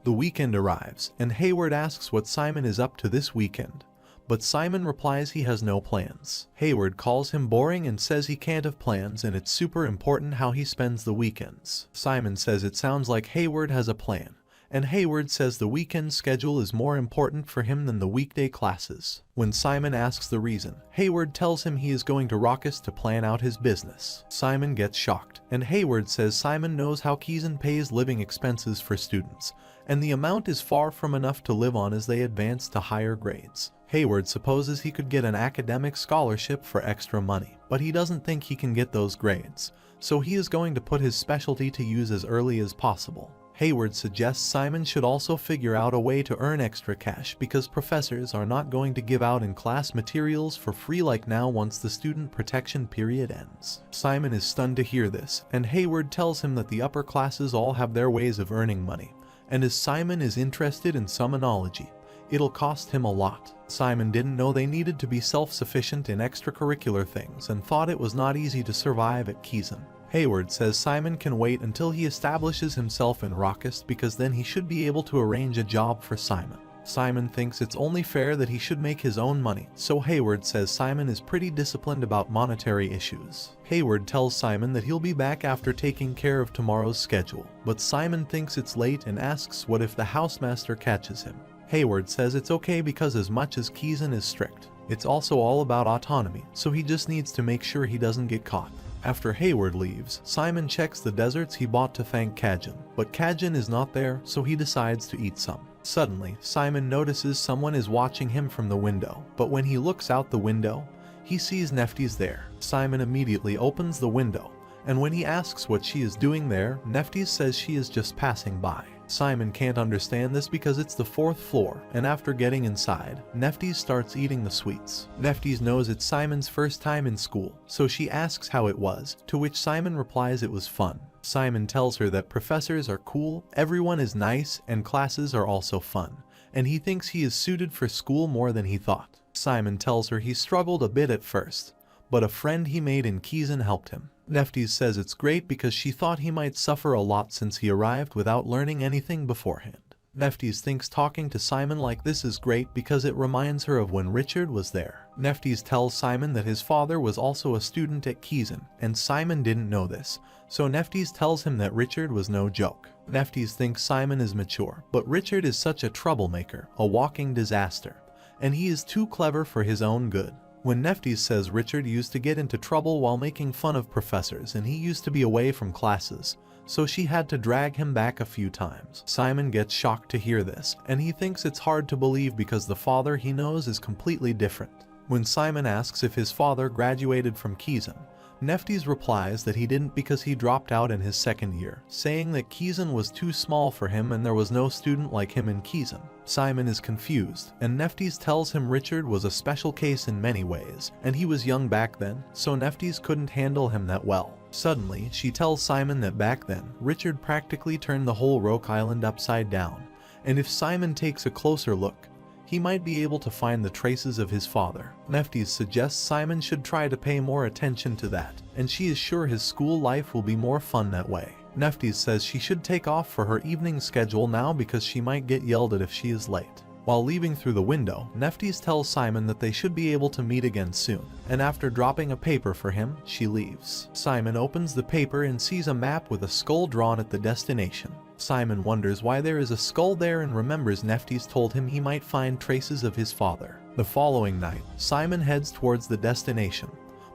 The weekend arrives, and Hayward asks what Simon is up to this weekend. But Simon replies he has no plans. Hayward calls him boring and says he can't have plans and it's super important how he spends the weekends. Simon says it sounds like Hayward has a plan, and Hayward says the weekend schedule is more important for him than the weekday classes. When Simon asks the reason, Hayward tells him he is going to Raucous to plan out his business. Simon gets shocked, and Hayward says Simon knows how Keeson pays living expenses for students, and the amount is far from enough to live on as they advance to higher grades. Hayward supposes he could get an academic scholarship for extra money, but he doesn't think he can get those grades, so he is going to put his specialty to use as early as possible. Hayward suggests Simon should also figure out a way to earn extra cash because professors are not going to give out in-class materials for free like now once the student protection period ends. Simon is stunned to hear this, and Hayward tells him that the upper classes all have their ways of earning money, and as Simon is interested in summonology, it'll cost him a lot. Simon didn't know they needed to be self-sufficient in extracurricular things and thought it was not easy to survive at Keeson. Hayward says Simon can wait until he establishes himself in Raucous because then he should be able to arrange a job for Simon. Simon thinks it's only fair that he should make his own money, so Hayward says Simon is pretty disciplined about monetary issues. Hayward tells Simon that he'll be back after taking care of tomorrow's schedule, but Simon thinks it's late and asks what if the housemaster catches him. Hayward says it's okay because as much as Keeson is strict, it's also all about autonomy, so he just needs to make sure he doesn't get caught. After Hayward leaves, Simon checks the desserts he bought to thank Kajin, but Kajin is not there, so he decides to eat some. Suddenly, Simon notices someone is watching him from the window, but when he looks out the window, he sees Neftis there. Simon immediately opens the window, and when he asks what she is doing there, Neftis says she is just passing by. Simon can't understand this because it's the 4th floor, and after getting inside, Neftis starts eating the sweets. Neftis knows it's Simon's first time in school, so she asks how it was, to which Simon replies it was fun. Simon tells her that professors are cool, everyone is nice, and classes are also fun, and he thinks he is suited for school more than he thought. Simon tells her he struggled a bit at first, but a friend he made in Keeson helped him. Neftis says it's great because she thought he might suffer a lot since he arrived without learning anything beforehand. Neftis thinks talking to Simon like this is great because it reminds her of when Richard was there. Neftis tells Simon that his father was also a student at Keeson, and Simon didn't know this, so Neftis tells him that Richard was no joke. Neftis thinks Simon is mature, but Richard is such a troublemaker, a walking disaster, and he is too clever for his own good. When Neftis says Richard used to get into trouble while making fun of professors and he used to be away from classes, so she had to drag him back a few times. Simon gets shocked to hear this, and he thinks it's hard to believe because the father he knows is completely different. When Simon asks if his father graduated from Keeson, Neftis replies that he didn't because he dropped out in his 2nd year, saying that Keeson was too small for him and there was no student like him in Keeson. Simon is confused, and Neftis tells him Richard was a special case in many ways, and he was young back then, so Neftis couldn't handle him that well. Suddenly, she tells Simon that back then, Richard practically turned the whole Rogue Island upside down, and if Simon takes a closer look, he might be able to find the traces of his father. Neftis suggests Simon should try to pay more attention to that, and she is sure his school life will be more fun that way. Neftis says she should take off for her evening schedule now because she might get yelled at if she is late. While leaving through the window, Neftis tells Simon that they should be able to meet again soon, and after dropping a paper for him, she leaves. Simon opens the paper and sees a map with a skull drawn at the destination. Simon wonders why there is a skull there and remembers Neftis told him he might find traces of his father. The following night, Simon heads towards the destination,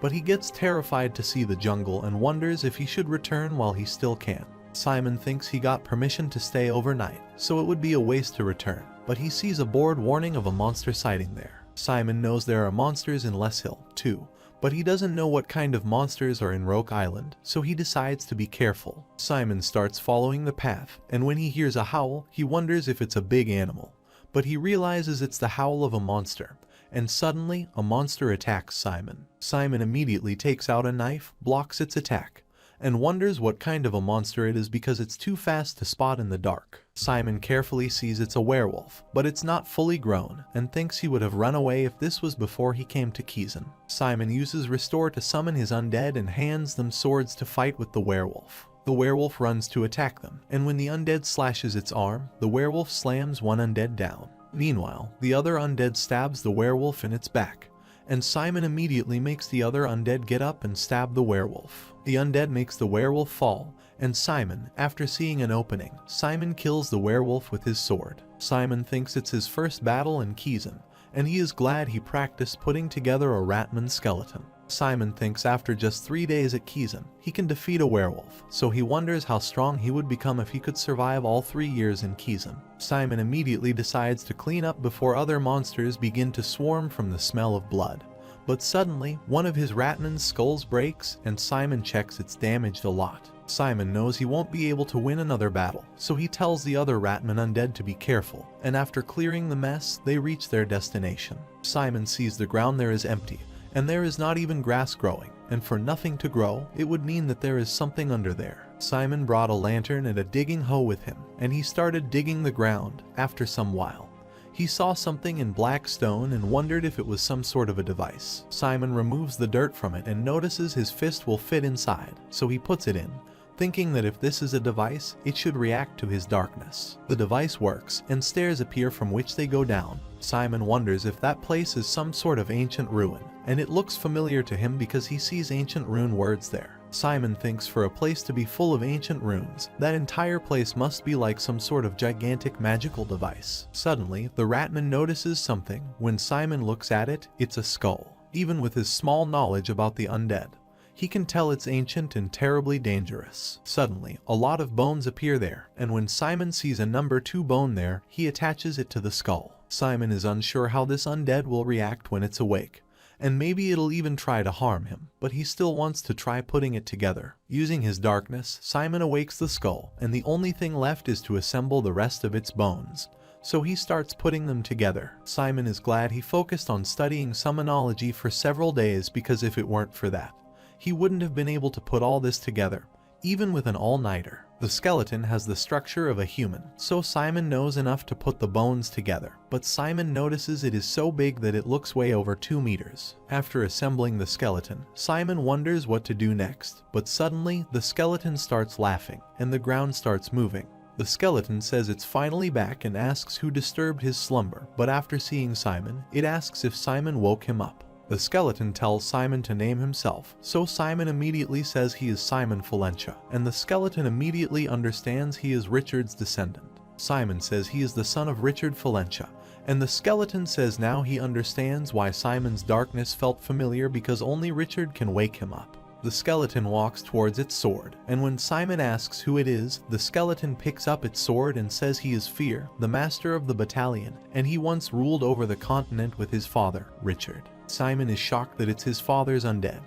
but he gets terrified to see the jungle and wonders if he should return while he still can. Simon thinks he got permission to stay overnight, so it would be a waste to return, but he sees a board warning of a monster sighting there. Simon knows there are monsters in Les Hill, too, but he doesn't know what kind of monsters are in Rogue Island, so he decides to be careful. Simon starts following the path, and when he hears a howl, he wonders if it's a big animal, but he realizes it's the howl of a monster, and suddenly, a monster attacks Simon. Simon immediately takes out a knife, blocks its attack, and wonders what kind of a monster it is because it's too fast to spot in the dark. Simon carefully sees it's a werewolf, but it's not fully grown, and thinks he would have run away if this was before he came to Keeson. Simon uses Restore to summon his undead and hands them swords to fight with the werewolf. The werewolf runs to attack them, and when the undead slashes its arm, the werewolf slams one undead down. Meanwhile, the other undead stabs the werewolf in its back, and Simon immediately makes the other undead get up and stab the werewolf. The undead makes the werewolf fall, and Simon, after seeing an opening, Simon kills the werewolf with his sword. Simon thinks it's his first battle in Kiezen, and he is glad he practiced putting together a Ratman skeleton. Simon thinks after just 3 days at Kiezen, he can defeat a werewolf, so he wonders how strong he would become if he could survive all 3 years in Kiezen. Simon immediately decides to clean up before other monsters begin to swarm from the smell of blood. But suddenly, one of his Ratman's skulls breaks, and Simon checks it's damaged a lot. Simon knows he won't be able to win another battle, so he tells the other Ratman undead to be careful, and after clearing the mess, they reach their destination. Simon sees the ground there is empty, and there is not even grass growing, and for nothing to grow, it would mean that there is something under there. Simon brought a lantern and a digging hoe with him, and he started digging the ground. After some while, he saw something in black stone and wondered if it was some sort of a device. Simon removes the dirt from it and notices his fist will fit inside, so he puts it in, thinking that if this is a device, it should react to his darkness. The device works, and stairs appear from which they go down. Simon wonders if that place is some sort of ancient ruin, and it looks familiar to him because he sees ancient rune words there. Simon thinks for a place to be full of ancient runes, that entire place must be like some sort of gigantic magical device. Suddenly, the Ratman notices something. When Simon looks at it, it's a skull. Even with his small knowledge about the undead, he can tell it's ancient and terribly dangerous. Suddenly, a lot of bones appear there, and when Simon sees a number 2 bone there, he attaches it to the skull. Simon is unsure how this undead will react when it's awake, and maybe it'll even try to harm him, but he still wants to try putting it together. Using his darkness, Simon awakes the skull, and the only thing left is to assemble the rest of its bones. So he starts putting them together. Simon is glad he focused on studying summonology for several days, because if it weren't for that, he wouldn't have been able to put all this together, even with an all-nighter. The skeleton has the structure of a human, so Simon knows enough to put the bones together, but Simon notices it is so big that it looks way over 2 meters. After assembling the skeleton, Simon wonders what to do next, but suddenly the skeleton starts laughing, and the ground starts moving. The skeleton says it's finally back and asks who disturbed his slumber, but after seeing Simon, it asks if Simon woke him up. The skeleton tells Simon to name himself, so Simon immediately says he is Simon Follentia, and the skeleton immediately understands he is Richard's descendant. Simon says he is the son of Richard Follentia, and the skeleton says now he understands why Simon's darkness felt familiar, because only Richard can wake him up. The skeleton walks towards its sword, and when Simon asks who it is, the skeleton picks up its sword and says he is Fear, the master of the battalion, and he once ruled over the continent with his father, Richard. Simon is shocked that it's his father's undead,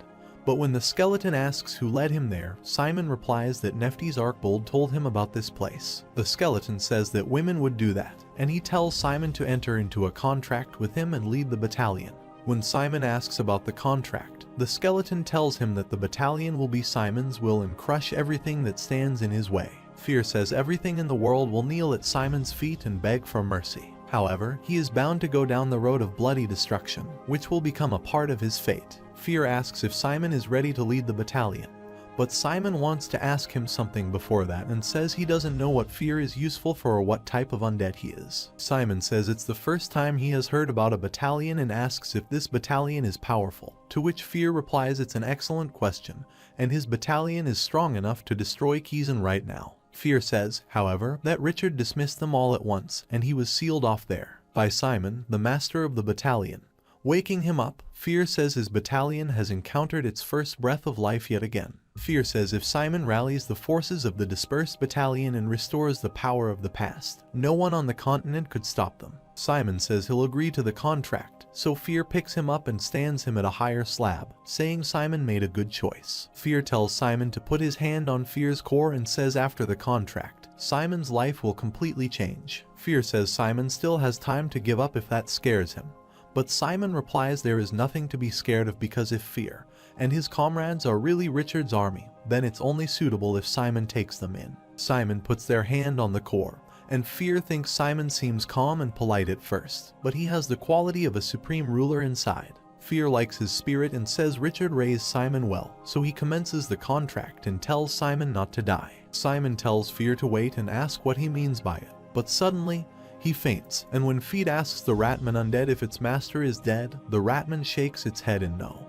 but when the skeleton asks who led him there, Simon replies that Nephthys Archbold told him about this place. The skeleton says that women would do that, and he tells Simon to enter into a contract with him and lead the battalion. When Simon asks about the contract, the skeleton tells him that the battalion will be Simon's will and crush everything that stands in his way. Fear says everything in the world will kneel at Simon's feet and beg for mercy. However, he is bound to go down the road of bloody destruction, which will become a part of his fate. Fear asks if Simon is ready to lead the battalion, but Simon wants to ask him something before that and says he doesn't know what Fear is useful for or what type of undead he is. Simon says it's the first time he has heard about a battalion and asks if this battalion is powerful, to which Fear replies it's an excellent question, and his battalion is strong enough to destroy Kiezen right now. Fear says, however, that Richard dismissed them all at once, and he was sealed off there by Simon, the master of the battalion. Waking him up, Fear says his battalion has encountered its first breath of life yet again. Fear says if Simon rallies the forces of the dispersed battalion and restores the power of the past, no one on the continent could stop them. Simon says he'll agree to the contract, so Fear picks him up and stands him at a higher slab, saying Simon made a good choice. Fear tells Simon to put his hand on Fear's core and says after the contract, Simon's life will completely change. Fear says Simon still has time to give up if that scares him, but Simon replies there is nothing to be scared of, because if Fear and his comrades are really Richard's army, then it's only suitable if Simon takes them in. Simon puts their hand on the core, and Fear thinks Simon seems calm and polite at first, but he has the quality of a supreme ruler inside. Fear likes his spirit and says Richard raised Simon well, so he commences the contract and tells Simon not to die. Simon tells Fear to wait and ask what he means by it, but suddenly, he faints, and when Feed asks the Ratman undead if its master is dead, the Ratman shakes its head in no.